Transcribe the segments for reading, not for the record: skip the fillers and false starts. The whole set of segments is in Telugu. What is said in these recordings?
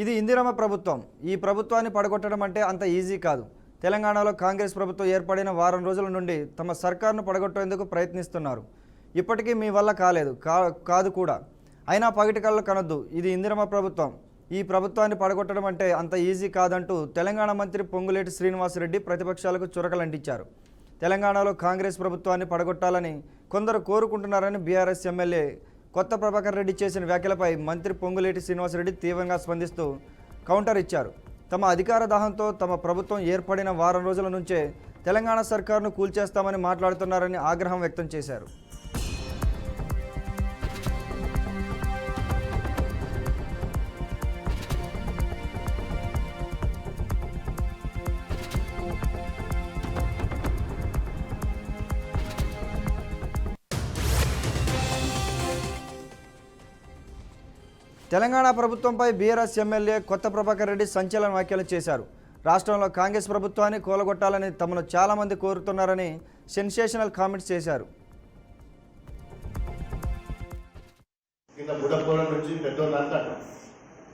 ఇది ఇందిరమ్మ ప్రభుత్వం. ఈ ప్రభుత్వాన్ని పడగొట్టడం అంటే అంత ఈజీ కాదు. తెలంగాణలో కాంగ్రెస్ ప్రభుత్వం ఏర్పడిన వారం రోజుల నుండి తమ సర్కారును పడగొట్టేందుకు ప్రయత్నిస్తున్నారు. ఇప్పటికీ మీ వల్ల కాదు కూడా. అయినా పగటి కళ్ళు కనొద్దు. ఇది ఇందిరమ్మ ప్రభుత్వం. ఈ ప్రభుత్వాన్ని పడగొట్టడం అంటే అంత ఈజీ కాదంటూ తెలంగాణ మంత్రి పొంగులేటి శ్రీనివాసరెడ్డి ప్రతిపక్షాలకు చురకలంటించారు. తెలంగాణలో కాంగ్రెస్ ప్రభుత్వాన్ని పడగొట్టాలని కొందరు కోరుకుంటున్నారని బీఆర్ఎస్ ఎమ్మెల్యే కొత్త ప్రభాకర్ రెడ్డి చేసిన వ్యాఖ్యలపై మంత్రి పొంగులేటి శ్రీనివాసరెడ్డి తీవ్రంగా స్పందిస్తూ కౌంటర్ ఇచ్చారు. తమ అధికార దాహంతో తమ ప్రభుత్వం ఏర్పడిన వారం రోజుల నుంచే తెలంగాణ సర్కారును కూల్చేస్తామని మాట్లాడుతున్నారని ఆగ్రహం వ్యక్తం చేశారు. తెలంగాణ ప్రభుత్వంపై బీఆర్ఎస్ ఎమ్మెల్యే కొత్త ప్రభాకర్ రెడ్డి సంచలన వ్యాఖ్యలు చేశారు. రాష్ట్రంలో కాంగ్రెస్ ప్రభుత్వాన్ని కూలగొట్టాలని తమను చాలామంది కోరుతున్నారని సెన్సేషనల్ కామెంట్స్ చేశారు.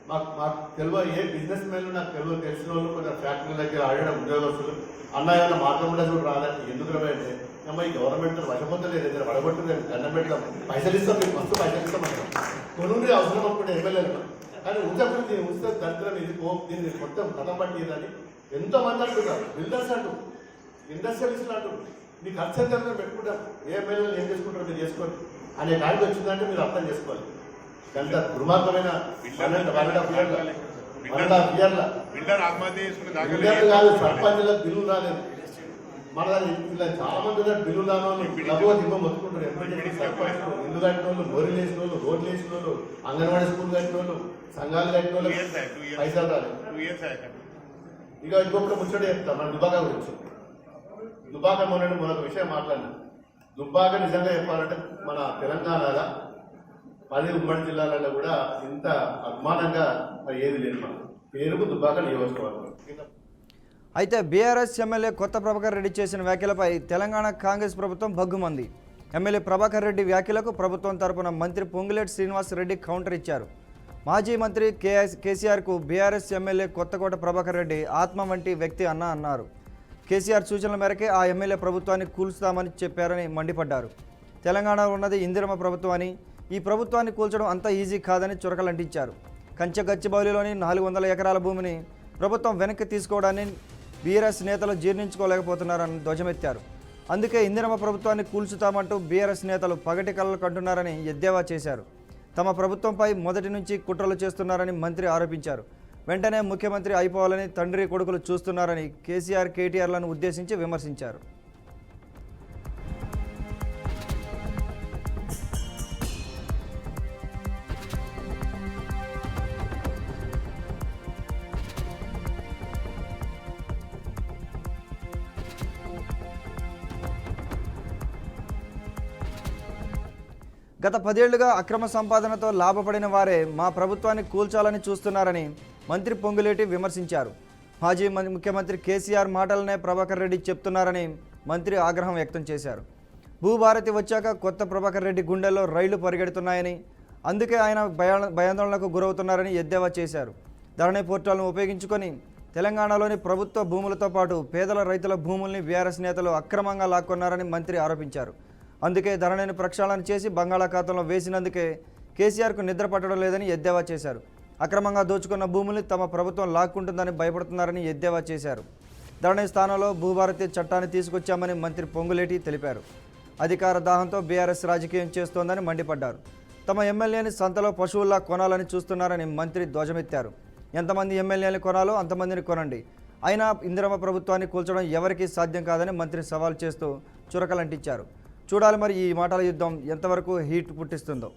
మాకు తెలియదు ఏ బిజినెస్ మెన్ నాకు తెలిసిన వాళ్ళు కొంచెం ఫ్యాక్టరీ దగ్గర ఆడడం ఉద్యోగస్తులు అన్న మార్గం కూడా చూడు రాదని ఎందుకు అంటే అమ్మ ఈ గవర్నమెంట్ వశపొందలేదు ఏదైనా వడగొట్టలేదు దండం పెట్టడం పైసలు ఇస్తాం మీకు మస్తు పైసలు ఇస్తామంటాం కొనుండి అవసరం అనుకుంటే ఎమ్మెల్యేలు కానీ ఉంచప్పుడు దీన్ని ఉంచితే దరిద్రం ఇది దీన్ని మొత్తం కథం పట్టిందని ఎంతో మంది అంటున్నారు. బిల్డర్స్ అంటూ ఇండస్ట్రియలిస్టులు అంటూ మీ ఖర్చు ఎంత పెట్టుకుంటాం ఏ ఎమ్మెల్యేలు ఏం చేసుకుంటారో మీరు చేసుకోండి అనే కాడికి వచ్చిందంటే మీరు అర్థం చేసుకోవాలి. ఎంత దుర్మార్గమైన కాదు సర్పంచులకు బిల్లు రాలేదు. మన ఇలా చాలా మంది బిల్లు రాను లఘువ దిమ్మ మొత్తుకుంటారు. ఎమ్మెల్యే సర్పంచులు ఇల్లు కట్టిన వాళ్ళు, బోరీలు వేసిన వాళ్ళు, రోడ్లు వేసిన వాళ్ళు, అంగన్వాడీ స్కూల్ కట్టిన వాళ్ళు, సంఘాలు కట్టిన వాళ్ళు పైసలు రాలేదు. ఇక ఇంకొకటి ముచ్చట చెప్తా మన దుబాక గురించి. దుబాక మొన్న మరొక విషయం మాట్లాడినా. దుబ్బాక నిజంగా చెప్పాలంటే మన తెలంగాణలో 10 ఉమ్మడి జిల్లాలలో కూడా ఇంత అభిమానంగా ఏది లేదు. మన పేరుకు దుబ్బాక నియోజకవర్గం. అయితే బీఆర్ఎస్ ఎమ్మెల్యే కొత్త ప్రభాకర్ రెడ్డి చేసిన వ్యాఖ్యలపై తెలంగాణ కాంగ్రెస్ ప్రభుత్వం భగ్గుమంది. ఎమ్మెల్యే ప్రభాకర్ రెడ్డి వ్యాఖ్యలకు ప్రభుత్వం తరపున మంత్రి పొంగులేటి శ్రీనివాసరెడ్డి కౌంటర్ ఇచ్చారు. మాజీ మంత్రి కేసీఆర్కు బీఆర్ఎస్ ఎమ్మెల్యే కొత్తకోట ప్రభాకర్ రెడ్డి ఆత్మ వంటి వ్యక్తి అన్నారు. కేసీఆర్ సూచనల మేరకే ఆ ఎమ్మెల్యే ప్రభుత్వాన్ని కూల్చుతామని చెప్పారని మండిపడ్డారు. తెలంగాణలో ఉన్నది ఇందిరమ్మ ప్రభుత్వం అని, ఈ ప్రభుత్వాన్ని కూల్చడం అంత ఈజీ కాదని చురకలంటించారు. గచ్చిబౌలిలోని 400 ఎకరాల భూమిని ప్రభుత్వం వెనక్కి తీసుకోవడాన్ని బీఆర్ఎస్ నేతలు జీర్ణించుకోలేకపోతున్నారని ధ్వజమెత్తారు. అందుకే ఇందిరమ్మ ప్రభుత్వాన్ని కూల్చుతామంటూ బీఆర్ఎస్ నేతలు పగటి కలలు కంటున్నారని ఎద్దేవా చేశారు. తమ ప్రభుత్వంపై మొదటి నుంచి కుట్రలు చేస్తున్నారని మంత్రి ఆరోపించారు. వెంటనే ముఖ్యమంత్రి అయిపోవాలని తండ్రి కొడుకులు చూస్తున్నారని కేసీఆర్, కేటీఆర్లను ఉద్దేశించి విమర్శించారు. గత 10 ఏళ్లుగా అక్రమ సంపాదనతో లాభపడిన వారే మా ప్రభుత్వాన్ని కూల్చాలని చూస్తున్నారని మంత్రి పొంగులేటి విమర్శించారు. మాజీ ముఖ్యమంత్రి కేసీఆర్ మాటలనే ప్రభాకర్ రెడ్డి చెప్తున్నారని మంత్రి ఆగ్రహం వ్యక్తం చేశారు. భూభారతి వచ్చాక కొత్త ప్రభాకర్ రెడ్డి గుండెల్లో రైళ్లు పరిగెడుతున్నాయని, అందుకే ఆయన భయాందోళనకు గురవుతున్నారని ఎద్దేవా చేశారు. ధరణి పోర్టల్ను ఉపయోగించుకొని తెలంగాణలోని ప్రభుత్వ భూములతో పాటు పేదల రైతుల భూముల్ని బీఆర్ఎస్ నేతలు అక్రమంగా లాక్కున్నారని మంత్రి ఆరోపించారు. అందుకే ధరణిని ప్రక్షాళన చేసి బంగాళాఖాతంలో వేసినందుకే కేసీఆర్కు నిద్ర పట్టడం లేదని ఎద్దేవా చేశారు. అక్రమంగా దోచుకున్న భూముల్ని తమ ప్రభుత్వం లాక్కుంటుందని భయపడుతున్నారని ఎద్దేవా చేశారు. ధరణి స్థానంలో భూభారతి చట్టాన్ని తీసుకొచ్చామని మంత్రి పొంగులేటి తెలిపారు. అధికార దాహంతో బీఆర్ఎస్ రాజకీయం చేస్తోందని మండిపడ్డారు. తమ ఎమ్మెల్యేని సంతలో పశువుల్లా కొనాలని చూస్తున్నారని మంత్రి ధ్వజమెత్తారు. ఎంతమంది ఎమ్మెల్యేని కొనాలో అంతమందిని కొనండి, అయినా ఇందిరమ్మ ప్రభుత్వాన్ని కూల్చడం ఎవరికీ సాధ్యం కాదని మంత్రి సవాల్ చేస్తూ చురకలంటించారు. చూడాలి మరి ఈ మాటల యుద్ధం ఎంతవరకు హీట్ పుట్టిస్తుందో.